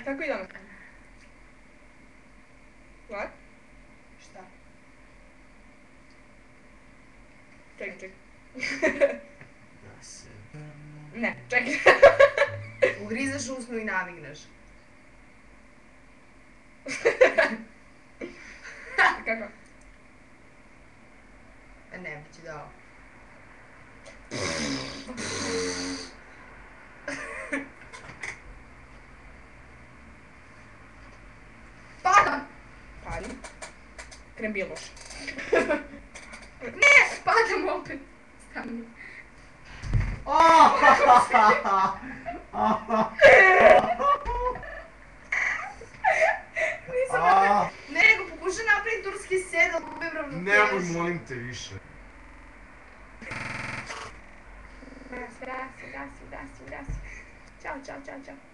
Kako idemo? What? Šta? Čekaj. Da se... Ne, čekaj. Ugrizeš usnu i navigneš. Kako? Ne bi ti dao. Padam! Pali. Krembiloš. Ne! Padam opet! Stani. Nisam Ne, nego pokušaj napraviti turski sedel, gubim ravnotežu. Nemoj, molim te više. Gasi. Ćao.